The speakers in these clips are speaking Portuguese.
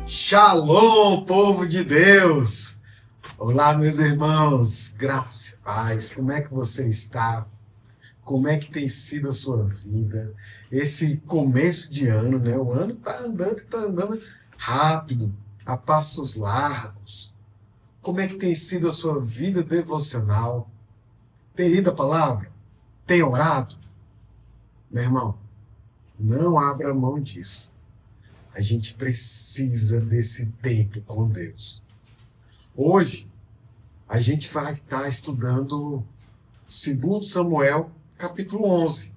Shalom, povo de Deus! Olá, meus irmãos, graça e paz, como é que você está? Como é que tem sido a sua vida? Esse começo de ano, né? O ano está andando rápido, a passos largos. Como é que tem sido a sua vida devocional? Tem lido a palavra? Tem orado? Meu irmão, não abra mão disso. A gente precisa desse tempo com Deus. Hoje, a gente vai estar estudando 2 Samuel, capítulo 11.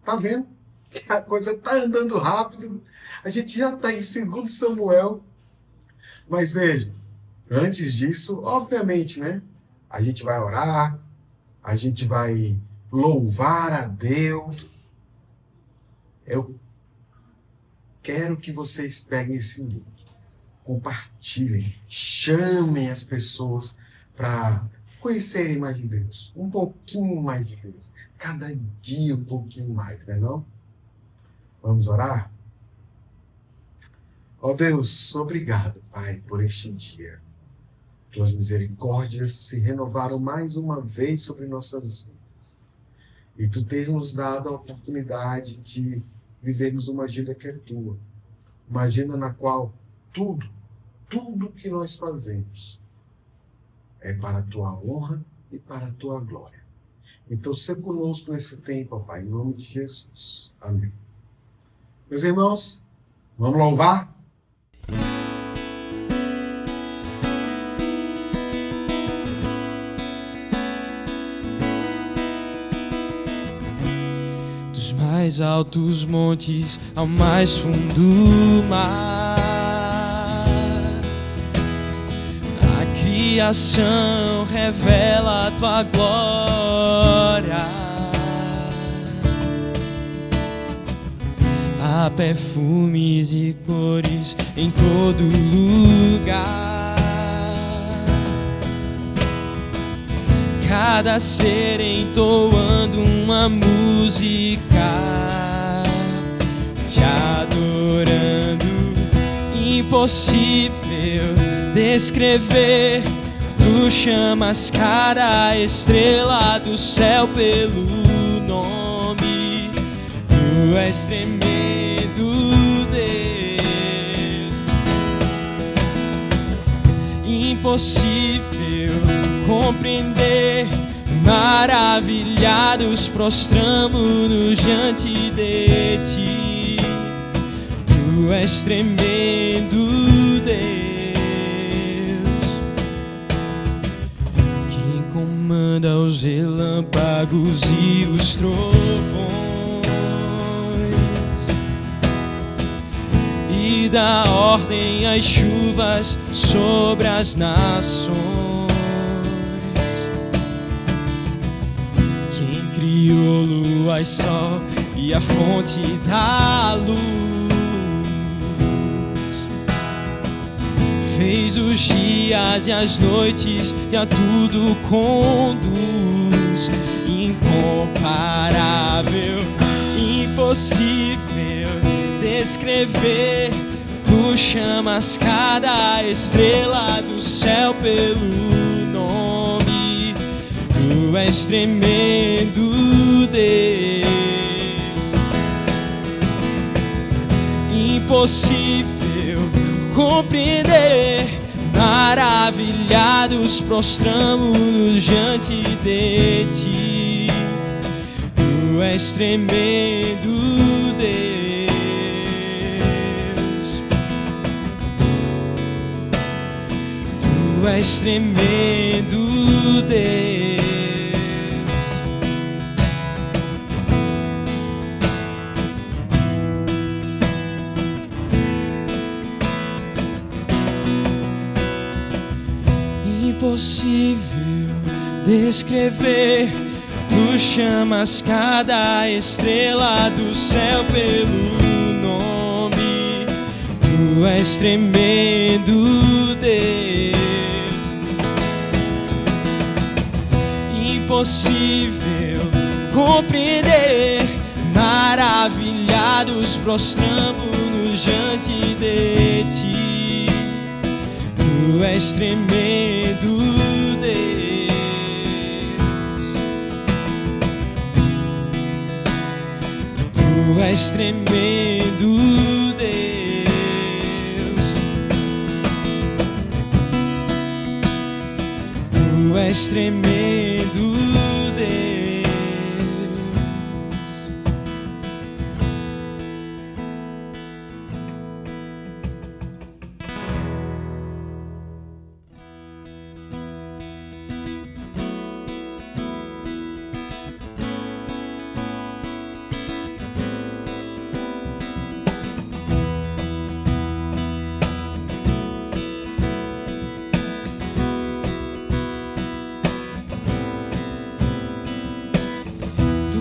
Tá vendo que a coisa está andando rápido? A gente já está em 2 Samuel. Mas veja, antes disso, obviamente, né? A gente vai orar, a gente vai louvar a Deus. Eu quero que vocês peguem esse link, compartilhem, chamem as pessoas para conhecerem mais de Deus, um pouquinho mais de Deus, cada dia um pouquinho mais, né não? Vamos orar? Ó Deus, obrigado, Pai, por este dia. Tuas misericórdias se renovaram mais uma vez sobre nossas vidas. E Tu tens nos dado a oportunidade de vivermos uma agenda que é Tua. Uma agenda na qual tudo que nós fazemos é para a Tua honra e para a Tua glória. Então, seja conosco nesse tempo, ó Pai, em nome de Jesus. Amém. Meus irmãos, vamos louvar? Mais altos montes ao mais fundo mar, a criação revela a tua glória. Há perfumes e cores em todo lugar, cada ser entoando uma música, te adorando. Impossível descrever, tu chamas cada estrela do céu pelo nome. Tu és tremendo, Deus. Impossível compreender, maravilhados prostramo-nos diante de ti. Tu és tremendo, Deus. Quem comanda os relâmpagos e os trovões e dá ordem às chuvas sobre as nações. Criou lua e sol e a fonte da luz, fez os dias e as noites e a tudo conduz. Incomparável, impossível descrever, tu chamas cada estrela do céu pelo nome. Tu és tremendo, Deus. Impossível compreender, maravilhados prostramo-nos diante de ti. Tu és tremendo, Deus. Tu és tremendo, Deus. Impossível descrever, tu chamas cada estrela do céu pelo nome. Tu és tremendo, Deus. Impossível compreender, maravilhados prostramos-nos diante de ti. Tu és tremendo, Deus. Tu és tremendo, Deus. Tu és tremendo, Deus.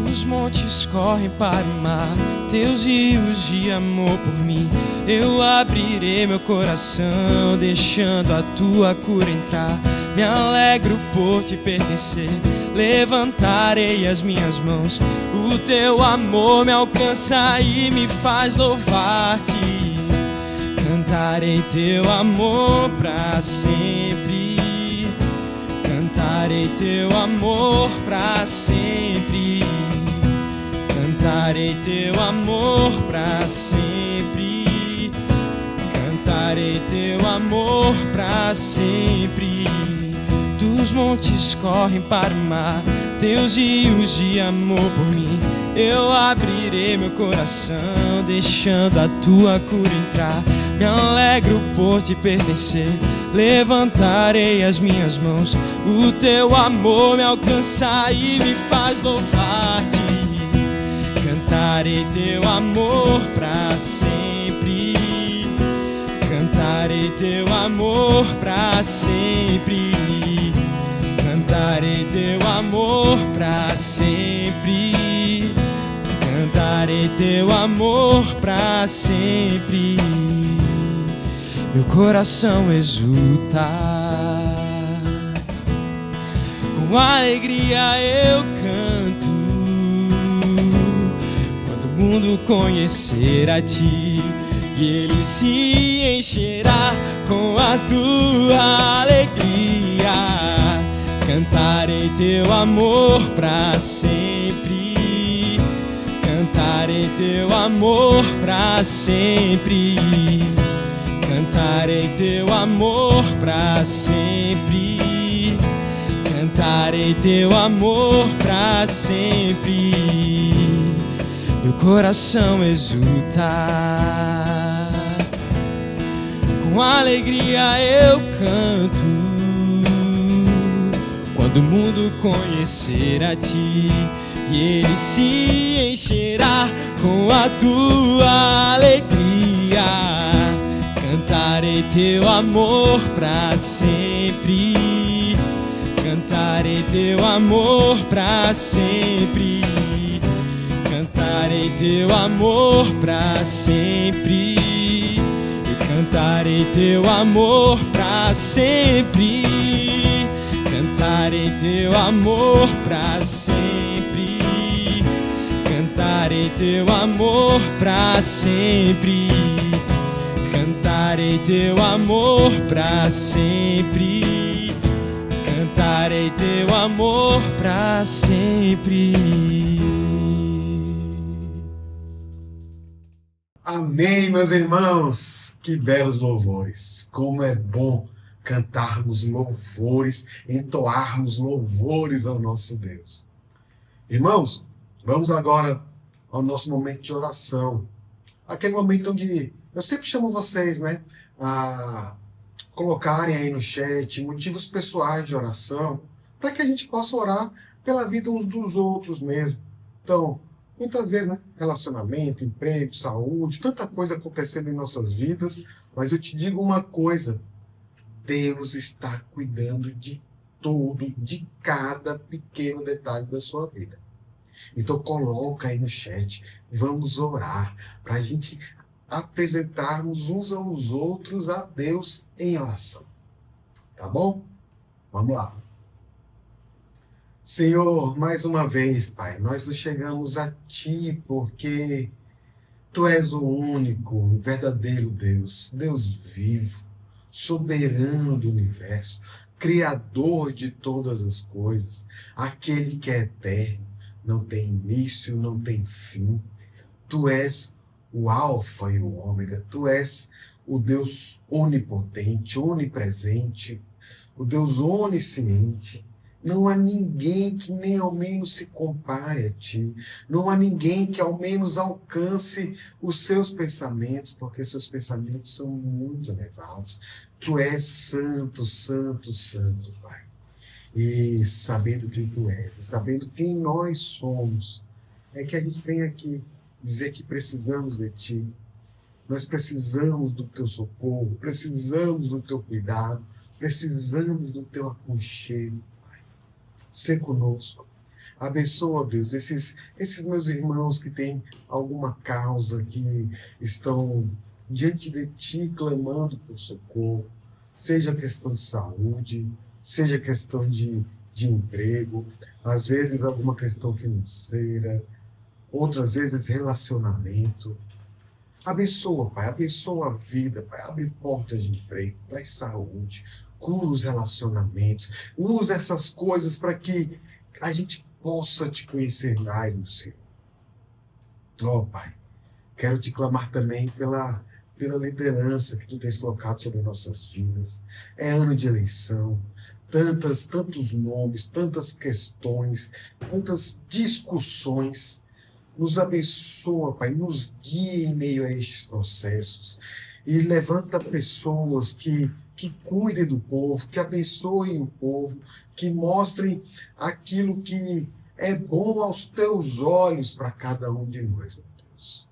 Os montes correm para o mar, teus rios de amor por mim. Eu abrirei meu coração, deixando a tua cura entrar. Me alegro por te pertencer, levantarei as minhas mãos. O teu amor me alcança e me faz louvar-te. Cantarei teu amor pra sempre. Cantarei teu amor pra sempre. Cantarei teu amor pra sempre. Cantarei teu amor pra sempre. Dos montes correm para o mar, teus rios de amor por mim. Eu abrirei meu coração, deixando a tua cura entrar. Me alegro por te pertencer, levantarei as minhas mãos. O teu amor me alcança e me faz louvar-te. Cantarei teu amor pra sempre. Cantarei teu amor pra sempre. Cantarei teu amor pra sempre. Cantarei teu amor pra sempre. Meu coração exulta, com alegria eu canto. Quando o mundo conhecer a ti, e ele se encherá com a tua alegria. Cantarei teu amor pra sempre. Cantarei teu amor pra sempre. Cantarei teu amor pra sempre. Cantarei teu amor pra sempre. Meu coração exulta, com alegria eu canto. Quando o mundo conhecer a ti, e ele se encherá com a tua alegria. Cantarei teu amor pra sempre. Cantarei teu amor pra sempre. Cantarei teu amor pra sempre. Cantarei teu amor pra sempre. Cantarei teu amor pra sempre. Cantarei teu amor pra sempre. Cantarei teu amor pra sempre. Cantarei teu amor pra sempre. Amém, meus irmãos. Que belos louvores. Como é bom cantarmos louvores, entoarmos louvores ao nosso Deus. Irmãos, vamos agora ao nosso momento de oração. Aquele momento onde eu sempre chamo vocês, né, a colocarem aí no chat motivos pessoais de oração, para que a gente possa orar pela vida uns dos outros mesmo. Então, muitas vezes, né, relacionamento, emprego, saúde, tanta coisa acontecendo em nossas vidas, mas eu te digo uma coisa: Deus está cuidando de tudo, de cada pequeno detalhe da sua vida. Então coloca aí no chat, vamos orar, para a gente apresentarmos uns aos outros a Deus em oração. Tá bom? Vamos lá. Senhor, mais uma vez, Pai, nós nos chegamos a Ti porque Tu és o único, verdadeiro Deus, Deus vivo, soberano do universo, Criador de todas as coisas, aquele que é eterno, não tem início, não tem fim. Tu és o Alfa e o Ômega, Tu és o Deus onipotente, onipresente, o Deus onisciente. Não há ninguém que nem ao menos se compare a Ti. Não há ninguém que ao menos alcance os Seus pensamentos, porque Seus pensamentos são muito elevados. Tu és santo, santo, santo, Pai. E sabendo quem Tu és, sabendo quem nós somos, é que a gente vem aqui dizer que precisamos de Ti. Nós precisamos do Teu socorro, precisamos do Teu cuidado, precisamos do Teu aconchego. Ser conosco. Abençoa, Deus, esses meus irmãos que têm alguma causa, que estão diante de Ti clamando por socorro, seja questão de saúde, seja questão de emprego, às vezes alguma questão financeira, outras vezes relacionamento. Abençoa, Pai, abençoa a vida, Pai, abre portas de emprego, traz saúde, cura os relacionamentos, usa essas coisas para que a gente possa Te conhecer mais, meu Senhor. Ó, Pai, quero Te clamar também pela liderança que Tu tens colocado sobre nossas vidas. É ano de eleição, tantos nomes, tantas questões, tantas discussões. Nos abençoa, Pai, nos guia em meio a estes processos e levanta pessoas que cuidem do povo, que abençoem o povo, que mostrem aquilo que é bom aos Teus olhos para cada um de nós, meu Deus.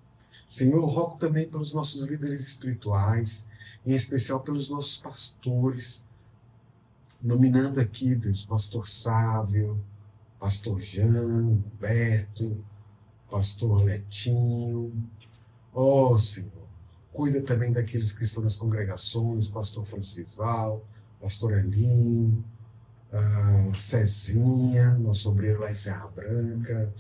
Senhor, eu rogo também pelos nossos líderes espirituais, em especial pelos nossos pastores, nominando aqui, Deus, Pastor Sávio, Pastor Jean, Humberto, Pastor Letinho. Ó, Senhor, cuida também daqueles que estão nas congregações, Pastor Francisval, Pastor Elinho, Cezinha, nosso obreiro lá em Serra Branca,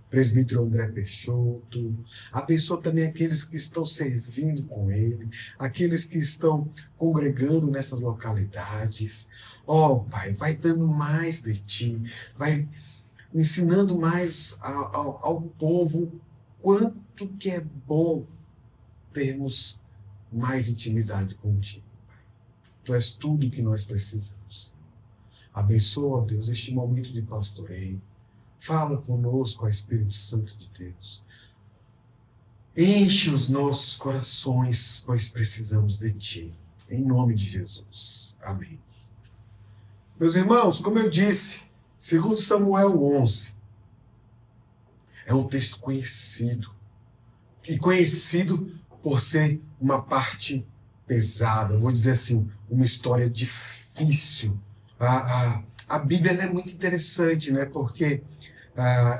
Presbítero André Peixoto. Abençoa também aqueles que estão servindo com ele, aqueles que estão congregando nessas localidades. Ó, Pai, vai dando mais de Ti, vai ensinando mais ao povo quanto que é bom termos mais intimidade contigo, Pai. Tu és tudo que nós precisamos. Abençoa, Deus, este momento de pastoreio. Fala conosco, ó Espírito Santo de Deus. Enche os nossos corações, pois precisamos de Ti. Em nome de Jesus. Amém. Meus irmãos, como eu disse, 2 Samuel 11 é um texto conhecido. E conhecido por ser uma parte pesada, vou dizer assim, uma história difícil. A Bíblia é muito interessante, né? Porque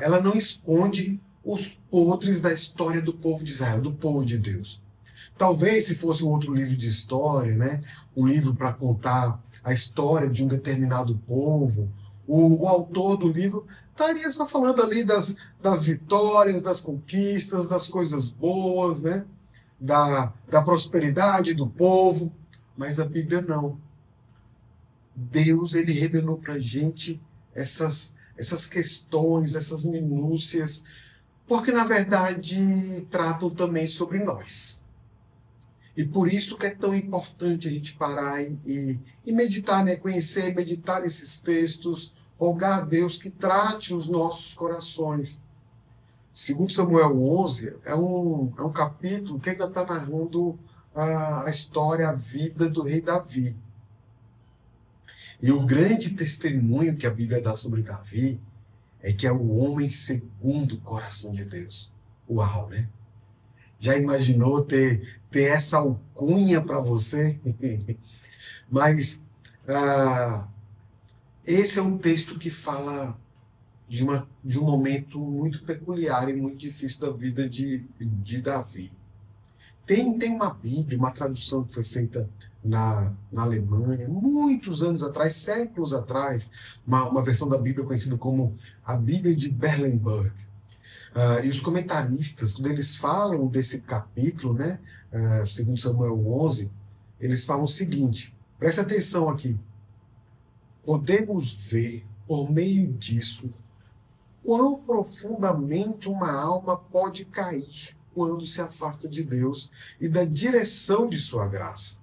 ela não esconde os podres da história do povo de Israel, do povo de Deus. Talvez se fosse um outro livro de história, né? Um livro para contar a história de um determinado povo, o autor do livro estaria só falando ali das vitórias, das conquistas, das coisas boas, né? Da prosperidade do povo. Mas a Bíblia não. Deus, ele revelou para a gente essas questões, essas minúcias, porque na verdade tratam também sobre nós. E por isso que é tão importante a gente parar e meditar, né? Conhecer e meditar nesses textos, rogar a Deus que trate os nossos corações. 2 Samuel 11 é um capítulo que ainda está narrando a história, a vida do rei Davi. E o grande testemunho que a Bíblia dá sobre Davi é que é o homem segundo o coração de Deus. Uau, né? Já imaginou ter essa alcunha para você? Mas esse é um texto que fala de um momento muito peculiar e muito difícil da vida de Davi. Tem uma Bíblia, uma tradução que foi feita na Alemanha, muitos anos atrás, séculos atrás, uma versão da Bíblia conhecida como a Bíblia de Berlenburg. E os comentaristas, quando eles falam desse capítulo, né, segundo Samuel 11, eles falam o seguinte, presta atenção aqui, podemos ver, por meio disso, quão profundamente uma alma pode cair quando se afasta de Deus e da direção de sua graça.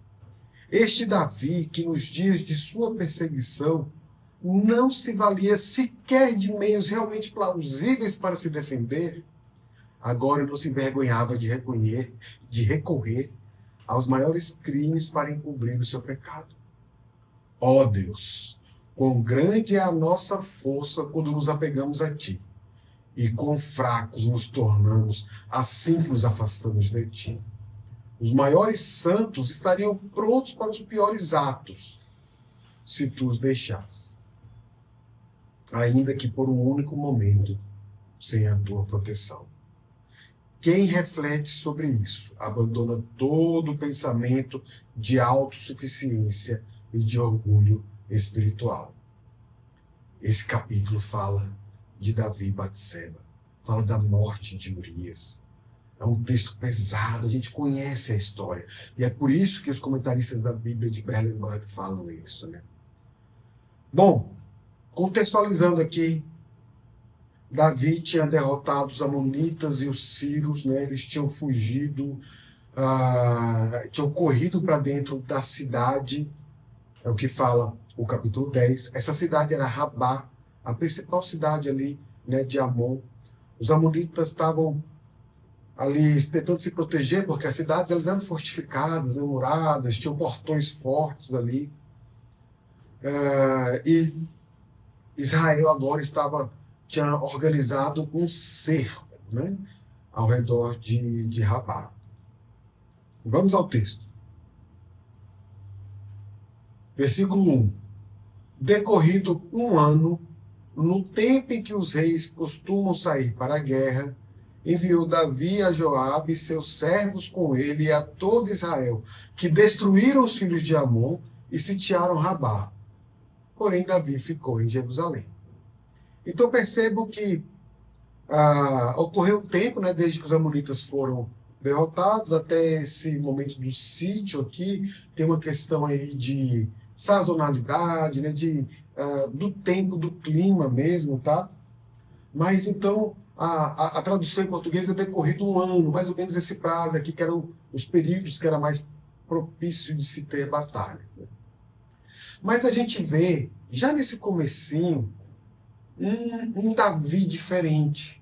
Este Davi, que nos dias de sua perseguição não se valia sequer de meios realmente plausíveis para se defender, agora não se envergonhava de recorrer aos maiores crimes para encobrir o seu pecado. Ó Deus, quão grande é a nossa força quando nos apegamos a Ti, e quão fracos nos tornamos assim que nos afastamos de Ti. Os maiores santos estariam prontos para os piores atos, se Tu os deixasses, ainda que por um único momento, sem a Tua proteção. Quem reflete sobre isso abandona todo o pensamento de autossuficiência e de orgulho espiritual. Esse capítulo fala de Davi e Batseba, fala da morte de Urias. É um texto pesado, a gente conhece a história. E é por isso que os comentaristas da Bíblia de Berlenburg falam isso, né? Bom, contextualizando aqui, Davi tinha derrotado os amonitas e os sírios, né? Eles tinham fugido, tinham corrido para dentro da cidade, é o que fala o capítulo 10. Essa cidade era Rabá, a principal cidade ali, né, de Amon. Os amonitas estavam ali tentando se proteger, porque as cidades elas eram fortificadas, né, muradas, tinham portões fortes ali. E Israel agora tinha organizado um cerco, né, ao redor de Rabá. Vamos ao texto. Versículo 1. Decorrido um ano, no tempo em que os reis costumam sair para a guerra, enviou Davi a Joabe e seus servos com ele e a todo Israel, que destruíram os filhos de Amon e sitiaram Rabá. Porém, Davi ficou em Jerusalém. Então percebo que ocorreu um tempo, né, desde que os amonitas foram derrotados até esse momento do sítio aqui. Tem uma questão aí de sazonalidade, né, do tempo, do clima mesmo, tá? Mas então a tradução em português é decorrido um ano, mais ou menos esse prazo aqui, que eram os períodos que era mais propício de se ter batalhas, né? Mas a gente vê, já nesse comecinho, um Davi diferente.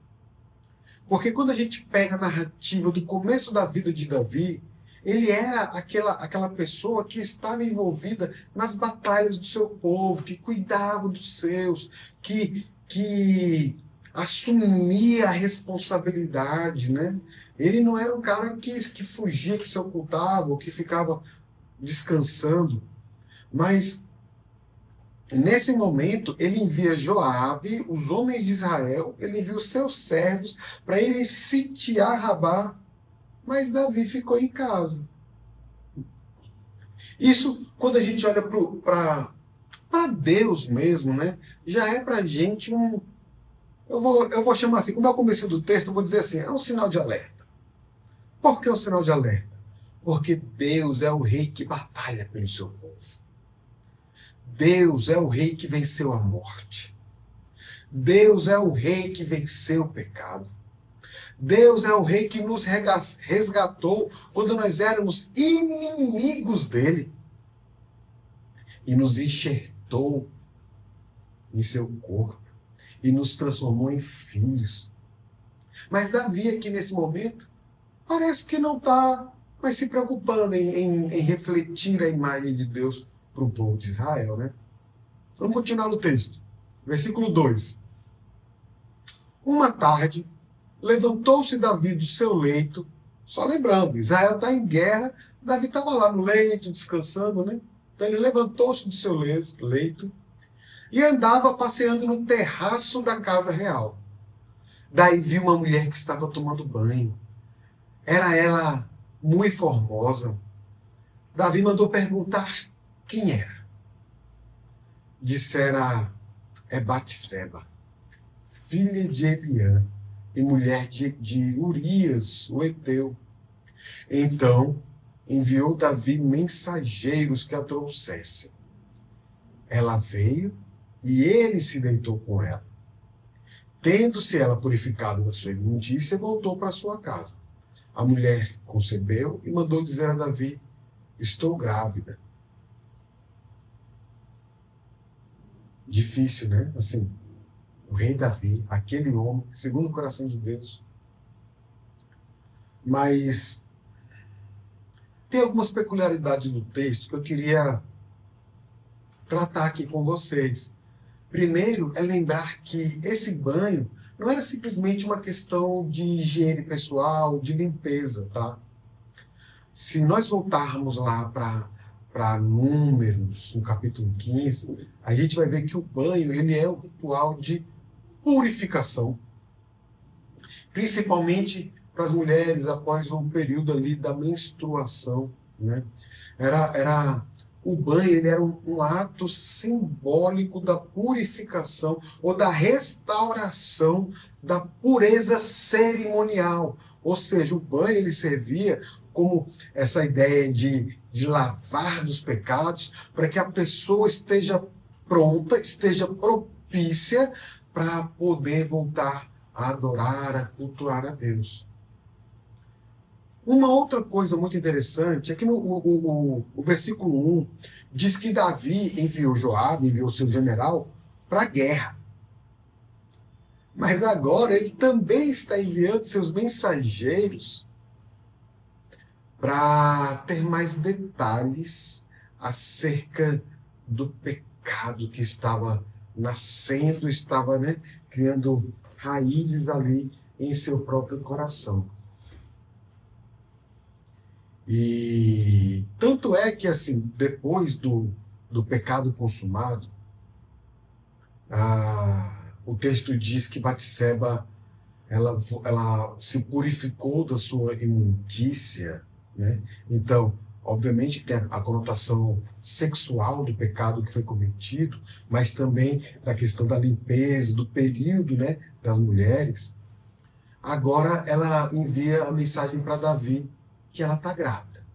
Porque quando a gente pega a narrativa do começo da vida de Davi, ele era aquela pessoa que estava envolvida nas batalhas do seu povo, que cuidava dos seus, que assumia a responsabilidade, né? Ele não era um cara que fugia, que se ocultava, ou que ficava descansando. Mas nesse momento, ele envia Joabe, os homens de Israel, ele envia os seus servos para ele sitiar Rabá, mas Davi ficou em casa. Isso, quando a gente olha para Deus mesmo, né, já é para a gente eu vou chamar assim, como é o começo do texto, eu vou dizer assim, é um sinal de alerta. Por que é um sinal de alerta? Porque Deus é o rei que batalha pelo seu povo. Deus é o rei que venceu a morte. Deus é o rei que venceu o pecado. Deus é o rei que nos resgatou quando nós éramos inimigos dele. E nos enxertou em seu corpo. E nos transformou em filhos. Mas Davi aqui nesse momento, parece que não está mais se preocupando em refletir a imagem de Deus para o povo de Israel, né? Vamos continuar no texto. Versículo 2. Uma tarde, levantou-se Davi do seu leito, só lembrando, Israel está em guerra, Davi estava lá no leito, descansando, né? Então ele levantou-se do seu leito e andava passeando no terraço da casa real. Daí viu uma mulher que estava tomando banho. Era ela muito formosa. Davi mandou perguntar quem era. Dissera, é Batseba, filha de Eliã e mulher de Urias, o heteu. Então enviou Davi mensageiros que a trouxessem. Ela veio e ele se deitou com ela. Tendo-se ela purificado da sua imundícia, voltou para sua casa. A mulher concebeu e mandou dizer a Davi, estou grávida. Difícil, né? Assim, o rei Davi, aquele homem, segundo o coração de Deus. Mas tem algumas peculiaridades do texto que eu queria tratar aqui com vocês. Primeiro é lembrar que esse banho não era simplesmente uma questão de higiene pessoal, de limpeza, tá? Se nós voltarmos lá para Números, no capítulo 15, a gente vai ver que o banho ele é um ritual de purificação. Principalmente para as mulheres após um período ali da menstruação, né? O banho ele era um ato simbólico da purificação ou da restauração da pureza cerimonial. Ou seja, o banho ele servia como essa ideia de lavar dos pecados para que a pessoa esteja pronta, esteja propícia para poder voltar a adorar, a cultuar a Deus. Uma outra coisa muito interessante é que o versículo 1 diz que Davi enviou Joabe, enviou seu general para a guerra. Mas agora ele também está enviando seus mensageiros para ter mais detalhes acerca do pecado que estava nascendo, estava, né, criando raízes ali em seu próprio coração. E tanto é que, assim, depois do pecado consumado, o texto diz que Batseba ela se purificou da sua imundícia, né? Então, obviamente tem a conotação sexual do pecado que foi cometido, mas também da questão da limpeza, do período, né, das mulheres. Agora ela envia a mensagem para Davi que ela está grávida.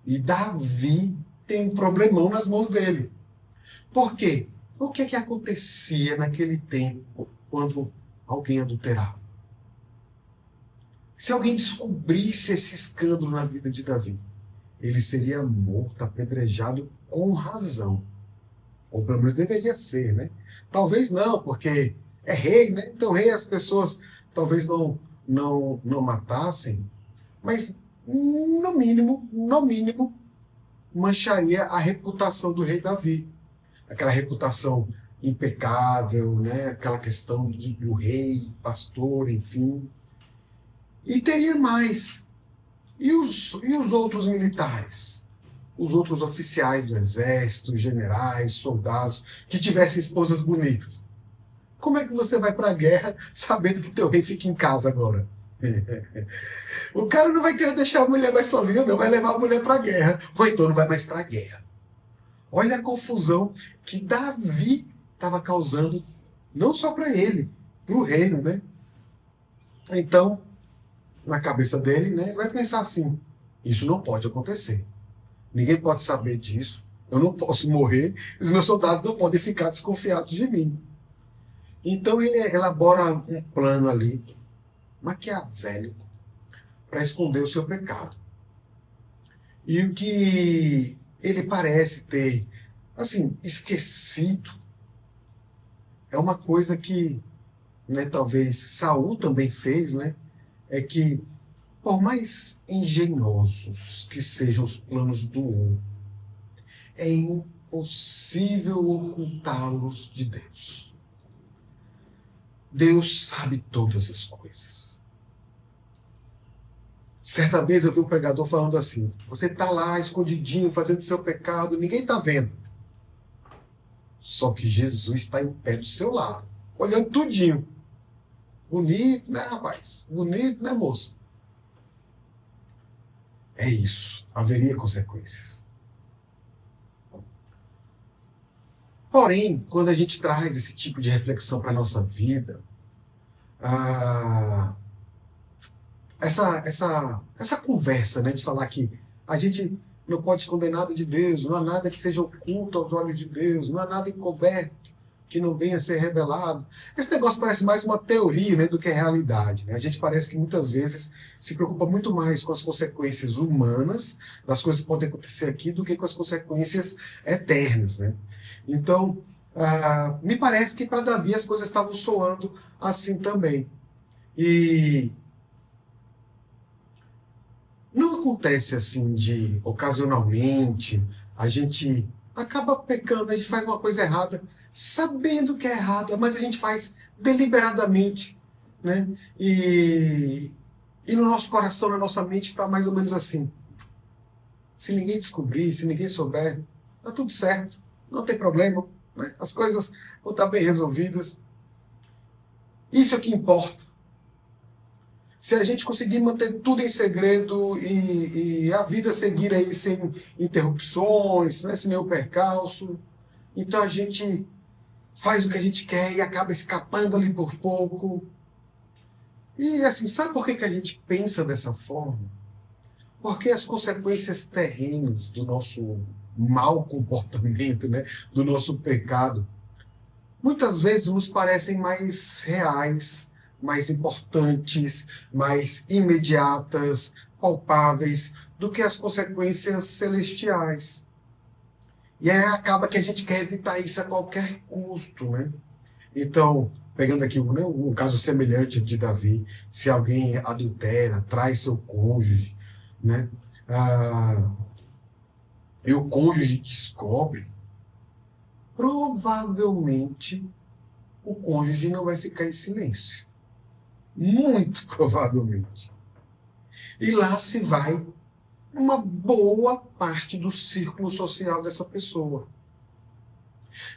E Davi tem um problemão nas mãos dele. Por quê? O que é que acontecia naquele tempo quando alguém adulterava? Se alguém descobrisse esse escândalo na vida de Davi, ele seria morto, apedrejado com razão. Ou pelo menos deveria ser, né? Talvez não, porque é rei, né? Então rei as pessoas talvez não matassem, mas no mínimo, mancharia a reputação do rei Davi. Aquela reputação impecável, né? Aquela questão do rei, pastor, enfim. E teria mais. E os outros militares? Os outros oficiais do exército, generais, soldados, que tivessem esposas bonitas? Como é que você vai para a guerra sabendo que teu rei fica em casa agora? O cara não vai querer deixar a mulher mais sozinha, não. Vai levar a mulher para a guerra. Ou então não vai mais para a guerra. Olha a confusão que Davi estava causando, não só para ele, para o reino, né? Então, na cabeça dele, né, vai pensar assim, isso não pode acontecer. Ninguém pode saber disso. Eu não posso morrer. Os meus soldados não podem ficar desconfiados de mim. Então ele elabora um plano ali, maquiavélico, para esconder o seu pecado. E o que ele parece ter, assim, esquecido, é uma coisa que, né, talvez Saul também fez, né? É que, por mais engenhosos que sejam os planos do homem, é impossível ocultá-los de Deus. Deus sabe todas as coisas. Certa vez eu vi um pregador falando assim, você está lá escondidinho, fazendo seu pecado, ninguém está vendo. Só que Jesus está em pé do seu lado, olhando tudinho. Bonito, né, rapaz? Bonito, né, moça? É isso, haveria consequências. Porém, quando a gente traz esse tipo de reflexão para a nossa vida, essa conversa, né, de falar que a gente não pode esconder nada de Deus, não há nada que seja oculto aos olhos de Deus, não há nada encoberto que não venha a ser revelado. Esse negócio parece mais uma teoria, né, do que realidade. Né? A gente parece que muitas vezes se preocupa muito mais com as consequências humanas das coisas que podem acontecer aqui do que com as consequências eternas. Né? Então, me parece que para Davi as coisas estavam soando assim também. E não acontece assim de ocasionalmente a gente acaba pecando, a gente faz uma coisa errada, sabendo que é errado, mas a gente faz deliberadamente, né? E no nosso coração, na nossa mente, está mais ou menos assim. Se ninguém descobrir, se ninguém souber, está tudo certo, não tem problema, né? As coisas vão estar bem resolvidas. Isso é o que importa. Se a gente conseguir manter tudo em segredo e a vida seguir aí sem interrupções, né, sem nenhum percalço, então a gente faz o que a gente quer e acaba escapando ali por pouco. E assim, sabe por que a gente pensa dessa forma? Porque as consequências terrenas do nosso mau comportamento, né, do nosso pecado, muitas vezes nos parecem mais reais, mais importantes, mais imediatas, palpáveis, do que as consequências celestiais. E aí acaba que a gente quer evitar isso a qualquer custo, né? Então, pegando aqui um caso semelhante de Davi, se alguém adultera, trai seu cônjuge, né? E o cônjuge descobre, provavelmente o cônjuge não vai ficar em silêncio. Muito provavelmente. E lá se vai uma boa parte do círculo social dessa pessoa.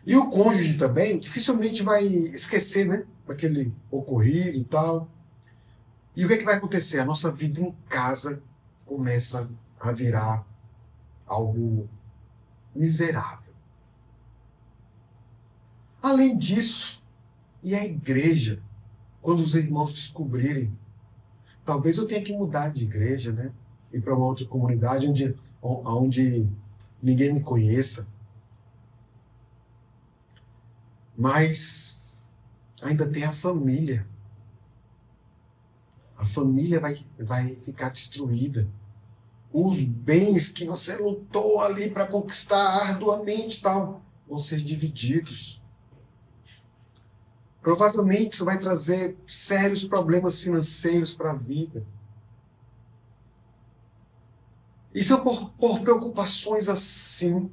E o cônjuge também dificilmente vai esquecer, né, daquele ocorrido e tal. E o que é que vai acontecer? A nossa vida em casa começa a virar algo miserável. Além disso, e a igreja, quando os irmãos descobrirem, talvez eu tenha que mudar de igreja, né? Ir para uma outra comunidade onde ninguém me conheça. Mas ainda tem a família. A família vai ficar destruída. Os bens que você lutou ali para conquistar arduamente tal, vão ser divididos. Provavelmente isso vai trazer sérios problemas financeiros para a vida. E são por preocupações assim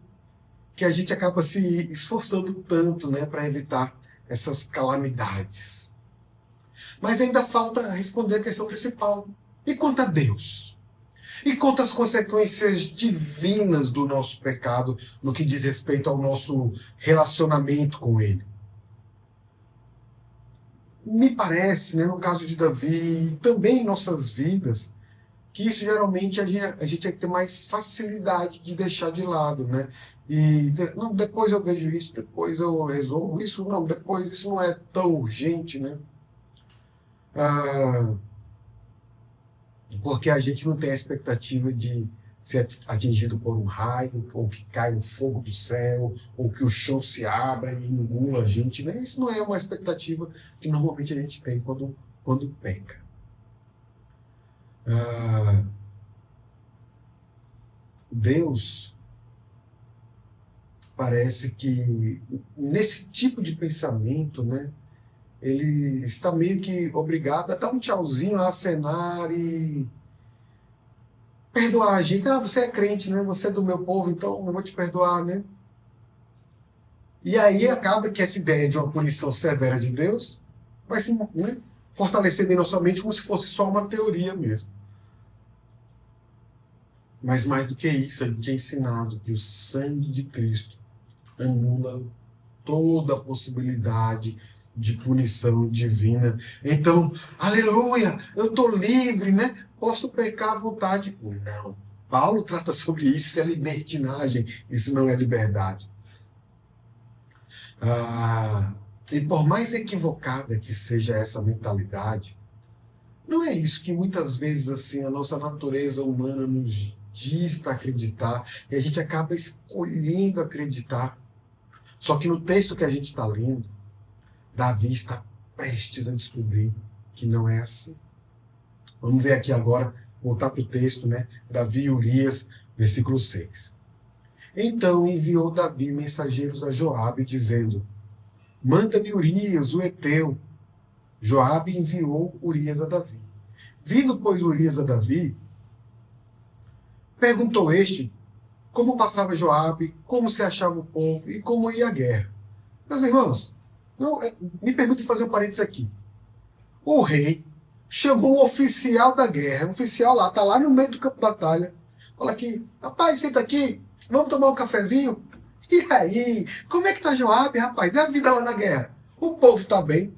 que a gente acaba se esforçando tanto, né, para evitar essas calamidades. Mas ainda falta responder a questão principal. E quanto a Deus? E quanto às consequências divinas do nosso pecado no que diz respeito ao nosso relacionamento com Ele? Me parece, né, no caso de Davi, também em nossas vidas, que isso geralmente a gente tem que ter mais facilidade de deixar de lado, né? E não, depois eu vejo isso, depois eu resolvo isso, não, depois isso não é tão urgente, né? Porque a gente não tem a expectativa de ser atingido por um raio, ou que caia o fogo do céu, ou que o chão se abra e engula a gente, né? Isso não é uma expectativa que normalmente a gente tem quando peca. Deus parece que nesse tipo de pensamento, né, ele está meio que obrigado a dar um tchauzinho, a acenar e perdoar a gente. Você é crente, né? Você é do meu povo, então eu vou te perdoar, né? E aí acaba que essa ideia de uma punição severa de Deus vai se, né, fortalecer em nossa mente como se fosse só uma teoria mesmo. Mas mais do que isso, a gente é ensinado que o sangue de Cristo anula toda a possibilidade de punição divina. Então, aleluia, eu estou livre, né? Posso pecar à vontade. Não, Paulo trata sobre isso, isso é libertinagem, isso não é liberdade. E por mais equivocada que seja essa mentalidade, não é isso que muitas vezes assim a nossa natureza humana nos diz para acreditar e a gente acaba escolhendo acreditar. Só que no texto que a gente está lendo, Davi está prestes a descobrir que não é assim. Vamos ver aqui agora, voltar para o texto, né? Davi e Urias, versículo 6. Então enviou Davi mensageiros a Joabe, dizendo: manda-me Urias, o heteu. Joabe enviou Urias a Davi. Vindo, pois, Urias a Davi, perguntou este como passava Joabe, como se achava o povo e como ia a guerra. Meus irmãos, me permitem fazer um parênteses aqui. O rei chamou um oficial da guerra, um oficial lá, está lá no meio do campo de batalha. Fala aqui, rapaz, senta aqui, vamos tomar um cafezinho? E aí, como é que tá Joabe, rapaz? É a vida lá na guerra. O povo está bem.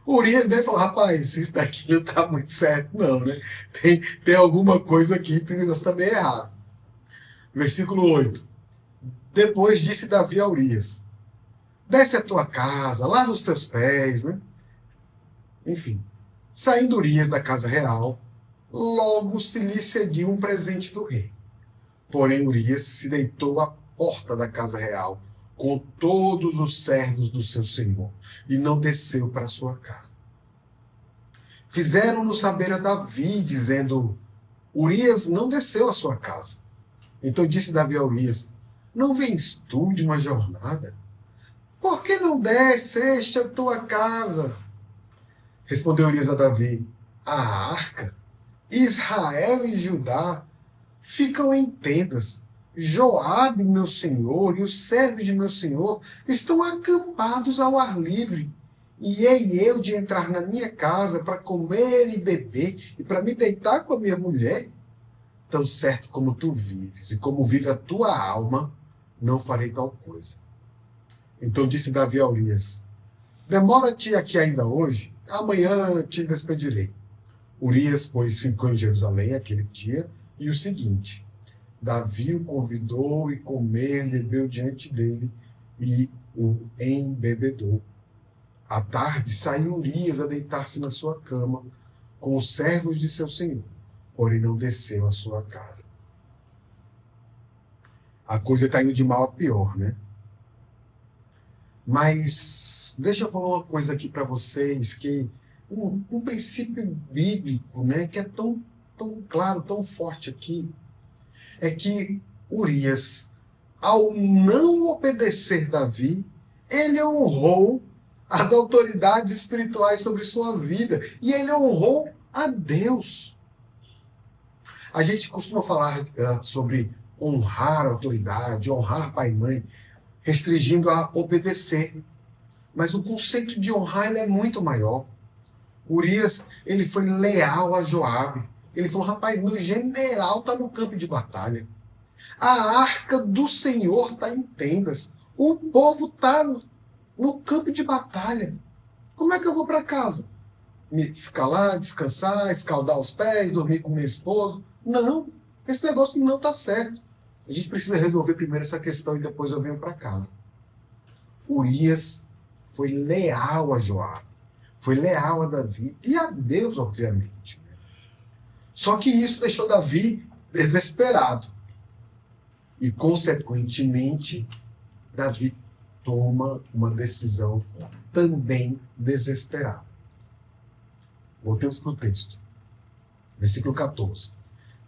O Urias deve falar, rapaz, isso daqui não está muito certo, não, né? Tem alguma coisa aqui que está meio errado. Versículo 8. Depois disse Davi a Urias: desce a tua casa, lava os teus pés, né? Enfim, saindo Urias da casa real, logo se lhe seguiu um presente do rei. Porém, Urias se deitou à porta da casa real, com todos os servos do seu senhor, e não desceu para sua casa. Fizeram-no saber a Davi, dizendo: Urias não desceu à sua casa. Então disse Davi a Urias: não vens tu de uma jornada? Por que não desceste à tua casa? Respondeu Urias a Davi: a arca, Israel e Judá ficam em tendas. Joabe, meu senhor, e os servos de meu senhor estão acampados ao ar livre. E hei eu de entrar na minha casa para comer e beber e para me deitar com a minha mulher? Tão certo como tu vives e como vive a tua alma, não farei tal coisa. Então disse Davi a Urias: demora-te aqui ainda hoje, amanhã te despedirei. Urias, pois, ficou em Jerusalém aquele dia, e o seguinte: Davi o convidou e comer, bebeu diante dele e o embebedou. À tarde saiu Urias a deitar-se na sua cama com os servos de seu senhor, porém não desceu à sua casa. A coisa está indo de mal a pior, né? Mas deixa eu falar uma coisa aqui para vocês, que um princípio bíblico, né, que é tão claro, tão forte aqui, é que Urias, ao não obedecer Davi, ele honrou as autoridades espirituais sobre sua vida, e ele honrou a Deus. A gente costuma falar sobre honrar a autoridade, honrar pai e mãe, restringindo a obedecer. Mas o conceito de honrar ele é muito maior. Urias, ele foi leal a Joabe. Ele falou: rapaz, meu general está no campo de batalha. A arca do Senhor está em tendas. O povo está no campo de batalha. Como é que eu vou para casa? Ficar lá, descansar, escaldar os pés, dormir com minha esposa? Não, esse negócio não está certo. A gente precisa resolver primeiro essa questão e depois eu venho para casa. Urias foi leal a Joabe, foi leal a Davi e a Deus, obviamente. Só que isso deixou Davi desesperado. E, consequentemente, Davi toma uma decisão também desesperada. Voltemos para o texto. Versículo 14.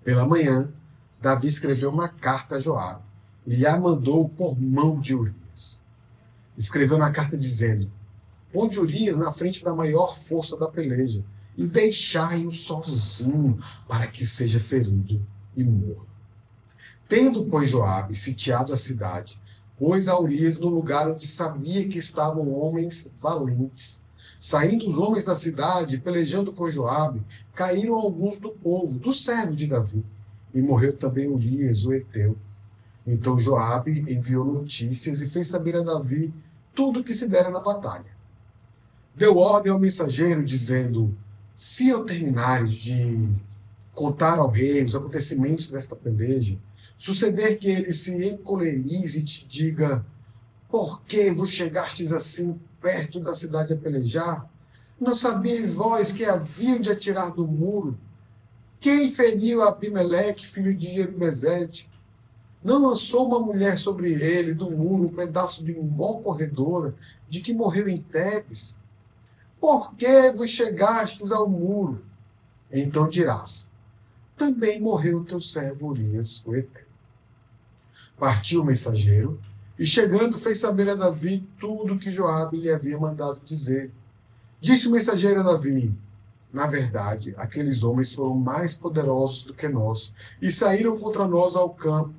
Pela manhã, Davi escreveu uma carta a Joabe e lhe a mandou por mão de Urias. Escreveu na carta dizendo: ponde Urias na frente da maior força da peleja e deixai-o sozinho para que seja ferido e morra. Tendo, pois, Joabe sitiado a cidade, pôs a Urias no lugar onde sabia que estavam homens valentes. Saindo os homens da cidade, pelejando com Joabe, caíram alguns do povo, do servo de Davi, e morreu também Urias, o heteu. Então Joabe enviou notícias e fez saber a Davi tudo o que se dera na batalha. Deu ordem ao mensageiro, dizendo: se eu terminares de contar ao rei os acontecimentos desta peleja, suceder que ele se encolerize e te diga: por que vos chegastes assim perto da cidade a pelejar? Não sabíeis vós que haviam de atirar do muro? Quem feriu Abimeleque, filho de Jerubezete? Não lançou uma mulher sobre ele do muro um pedaço de um bom corredor, de que morreu em Tebes? Por que vos chegastes ao muro? Então dirás: também morreu teu servo Urias, o Heteu. Partiu o mensageiro, e chegando fez saber a Davi tudo o que Joabe lhe havia mandado dizer. Disse o mensageiro a Davi: na verdade, aqueles homens foram mais poderosos do que nós, e saíram contra nós ao campo.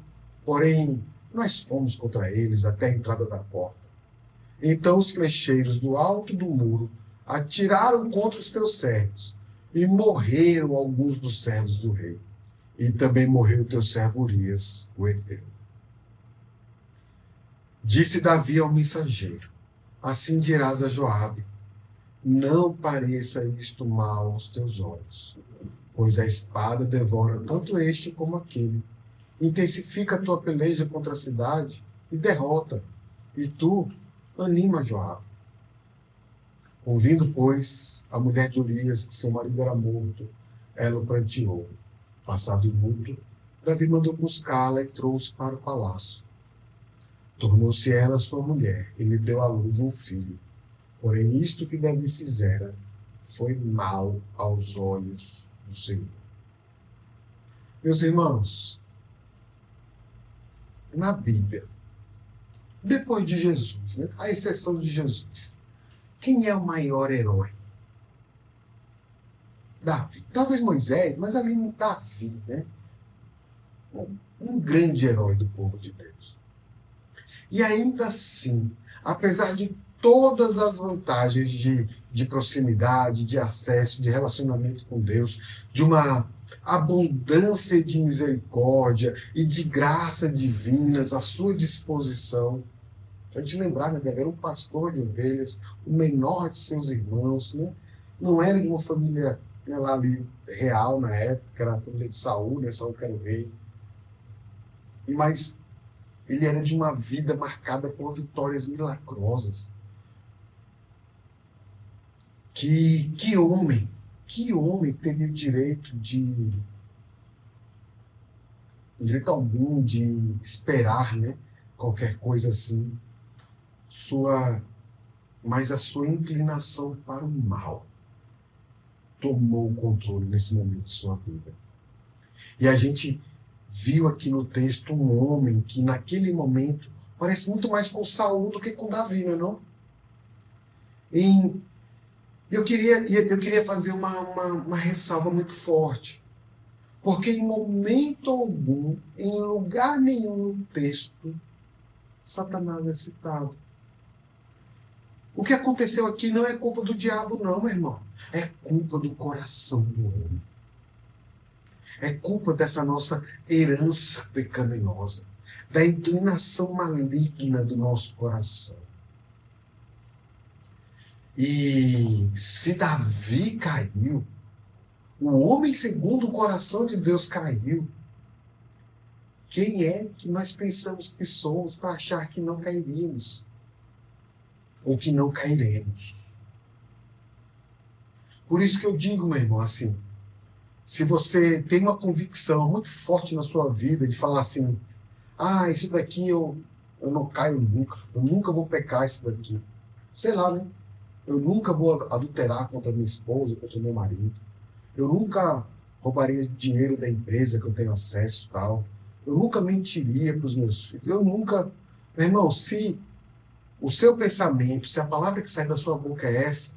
Porém, nós fomos contra eles até a entrada da porta. Então os flecheiros do alto do muro atiraram contra os teus servos, e morreram alguns dos servos do rei. E também morreu o teu servo Urias, o Heteu. Disse Davi ao mensageiro: assim dirás a Joabe: não pareça isto mal aos teus olhos, pois a espada devora tanto este como aquele. Intensifica a tua peleja contra a cidade e derrota, e tu anima Joabe. Ouvindo, pois, a mulher de Urias que seu marido era morto, ela o pranteou. Passado o luto, Davi mandou buscá-la e trouxe para o palácio. Tornou-se ela sua mulher e lhe deu à luz um filho. Porém, isto que Davi fizera foi mal aos olhos do Senhor. Meus irmãos, na Bíblia, depois de Jesus, né, à exceção de Jesus, quem é o maior herói? Davi. Talvez Moisés, mas ali no Davi, né? Um grande herói do povo de Deus. E ainda assim, apesar de todas as vantagens de proximidade, de acesso, de relacionamento com Deus, de uma abundância de misericórdia e de graça divinas à sua disposição, a gente lembrar, né, Davi era um pastor de ovelhas, o menor de seus irmãos, né? Não era de uma família, né, lá ali real na época, era a família de Saul, né? Saul que era o rei. Mas ele era de uma vida marcada por vitórias milagrosas. Que homem teria direito algum de esperar, né, qualquer coisa assim, mas a sua inclinação para o mal tomou o controle nesse momento de sua vida. E a gente viu aqui no texto um homem que naquele momento parece muito mais com Saul do que com Davi, não é? Eu queria fazer uma ressalva muito forte, porque em momento algum, em lugar nenhum no texto, Satanás é citado. O que aconteceu aqui não é culpa do diabo, não, meu irmão. É culpa do coração do homem. É culpa dessa nossa herança pecaminosa, da inclinação maligna do nosso coração. E se Davi caiu, o homem segundo o coração de Deus caiu, quem é que nós pensamos que somos para achar que não cairíamos? Ou que não cairemos? Por isso que eu digo, meu irmão, assim, se você tem uma convicção muito forte na sua vida de falar assim: isso daqui eu não caio nunca, eu nunca vou pecar isso daqui. Sei lá, né? Eu nunca vou adulterar contra minha esposa, contra meu marido. Eu nunca roubaria dinheiro da empresa que eu tenho acesso e tal. Eu nunca mentiria para os meus filhos. Eu nunca... Meu irmão, se o seu pensamento, se a palavra que sai da sua boca é essa,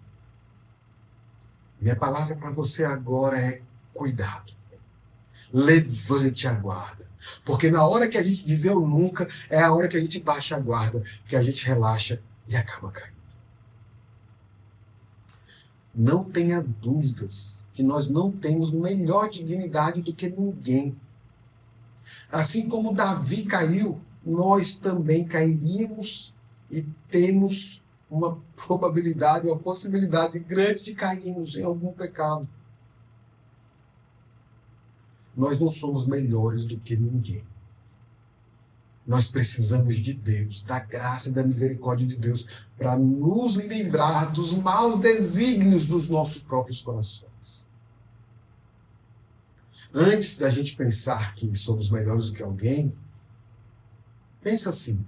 minha palavra para você agora é: cuidado. Levante a guarda. Porque na hora que a gente diz eu nunca, é a hora que a gente baixa a guarda, que a gente relaxa e acaba caindo. Não tenha dúvidas que nós não temos melhor dignidade do que ninguém. Assim como Davi caiu, nós também cairíamos e temos uma probabilidade, uma possibilidade grande de cairmos em algum pecado. Nós não somos melhores do que ninguém. Nós precisamos de Deus, da graça e da misericórdia de Deus, para nos livrar dos maus desígnios dos nossos próprios corações. Antes da gente pensar que somos melhores do que alguém, pensa assim: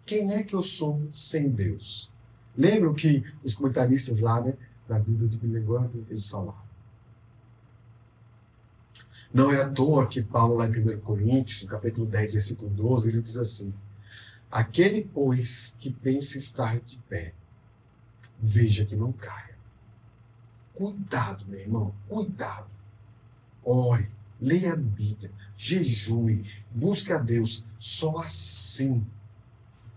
quem é que eu sou sem Deus? Lembram que os comentaristas lá, da Bíblia de Billy Graham, eles falaram? Não é à toa que Paulo, lá em 1 Coríntios, no capítulo 10, versículo 12, ele diz assim: aquele, pois, que pensa estar de pé, veja que não caia. Cuidado, meu irmão, cuidado. Ore, leia a Bíblia, jejue, busque a Deus. Só assim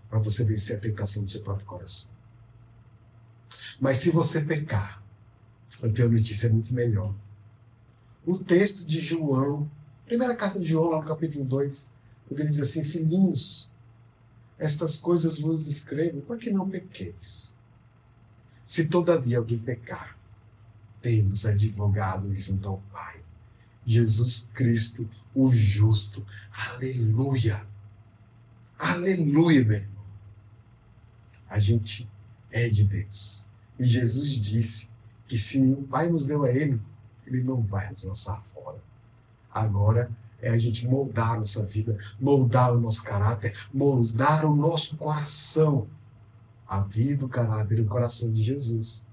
para você vencer a tentação do seu próprio coração. Mas se você pecar, eu tenho uma notícia muito melhor. O texto de João, primeira carta de João, lá no capítulo 2, quando ele diz assim: filhinhos, estas coisas vos escrevo para que não pequeis. Se todavia alguém pecar, temos advogado junto ao Pai, Jesus Cristo, o justo. Aleluia! Aleluia, meu irmão! A gente é de Deus. E Jesus disse que se o Pai nos deu a Ele, Ele não vai nos lançar fora. Agora é a gente moldar a nossa vida, moldar o nosso caráter, moldar o nosso coração. A vida, o caráter e o coração de Jesus.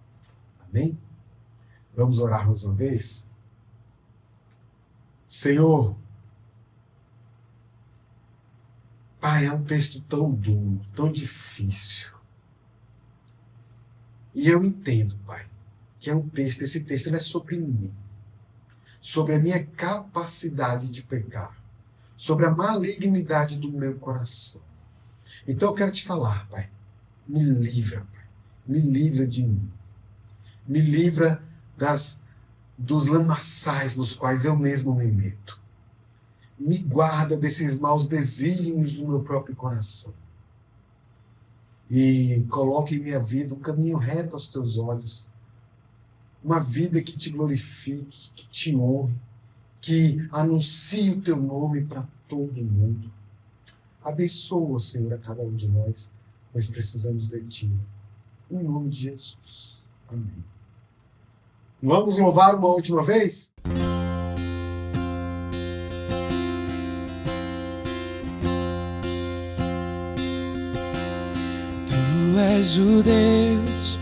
Amém? Vamos orar mais uma vez? Senhor, Pai, é um texto tão duro, tão difícil. E eu entendo, Pai, que é um texto, esse texto ele é sobre mim, sobre a minha capacidade de pecar, sobre a malignidade do meu coração. Então eu quero te falar, Pai, me livra, Pai, me livra de mim, me livra dos lamaçais nos quais eu mesmo me meto, me guarda desses maus desígnios do meu próprio coração. E coloque em minha vida um caminho reto aos teus olhos. Uma vida que te glorifique, que te honre, que anuncie o teu nome para todo mundo. Abençoa, Senhor, a cada um de nós. Nós precisamos de ti. Em nome de Jesus. Amém. Vamos louvar uma última vez? Tu és o Deus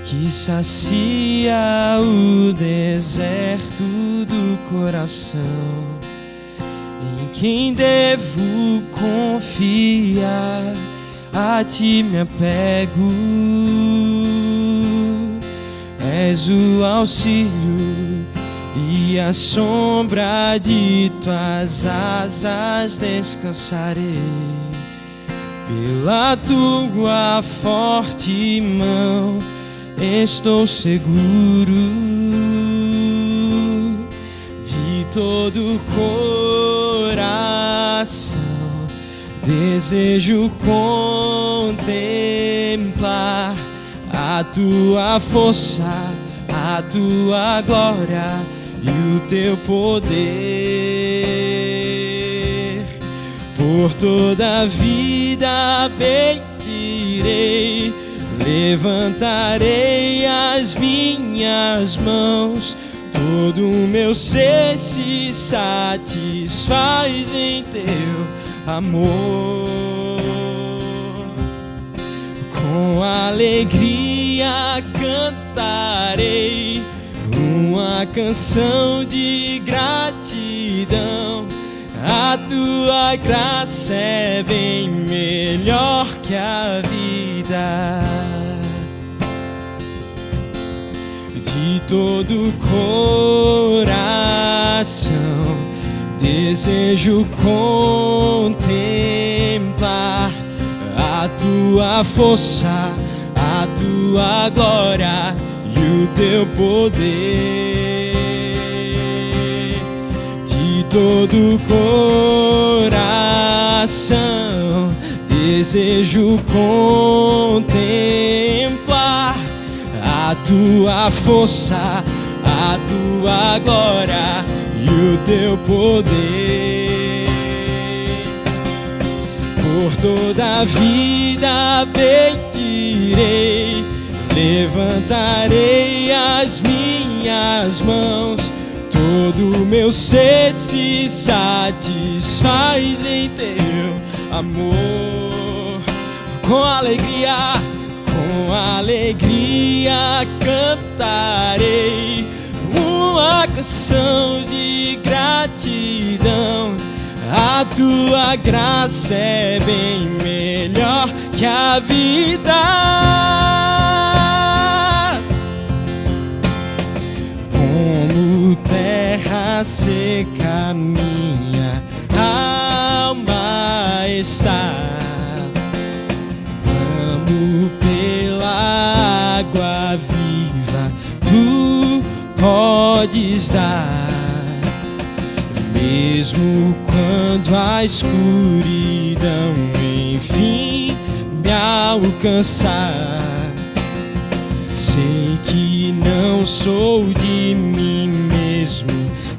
que sacia o deserto do coração, em quem devo confiar, a ti me apego. És o auxílio e a sombra de tuas asas descansarei. Pela tua forte mão estou seguro, de todo coração desejo contemplar a tua força, a tua glória e o teu poder. Por toda a vida bendirei, levantarei as minhas mãos, todo o meu ser se satisfaz em teu amor. Com alegria cantarei uma canção de gratidão. A tua graça é bem melhor que a vida. De todo coração desejo contemplar a tua força, a tua glória e o teu poder. De todo coração desejo contemplar a tua força, a tua glória e do teu poder. Por toda a vida bendirei, levantarei as minhas mãos. Todo meu ser se satisfaz em teu amor. Com alegria cantarei uma canção de gratidão. A tua graça é bem melhor que a vida. Como terra seca minha alma está, amo pela água viva tu podes dar. Mesmo quando a escuridão enfim me alcançar, sei que não sou de mim mesmo.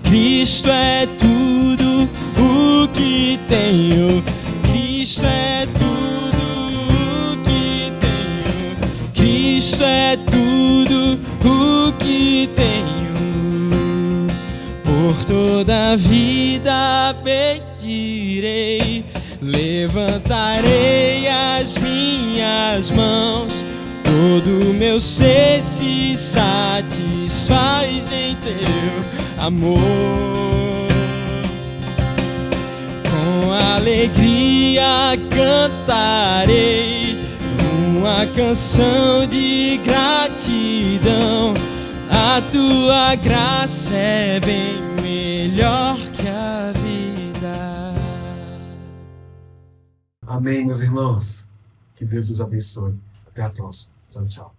Cristo é tudo o que tenho. Cristo é tudo o que tenho. Cristo é tudo o que tenho. Por toda a vida bendirei, levantarei as minhas mãos. Todo meu ser se satisfaz em teu amor. Com alegria cantarei uma canção de gratidão. A tua graça é bem melhor que a vida. Amém, meus irmãos. Que Deus os abençoe. Até a próxima. Tchau, tchau.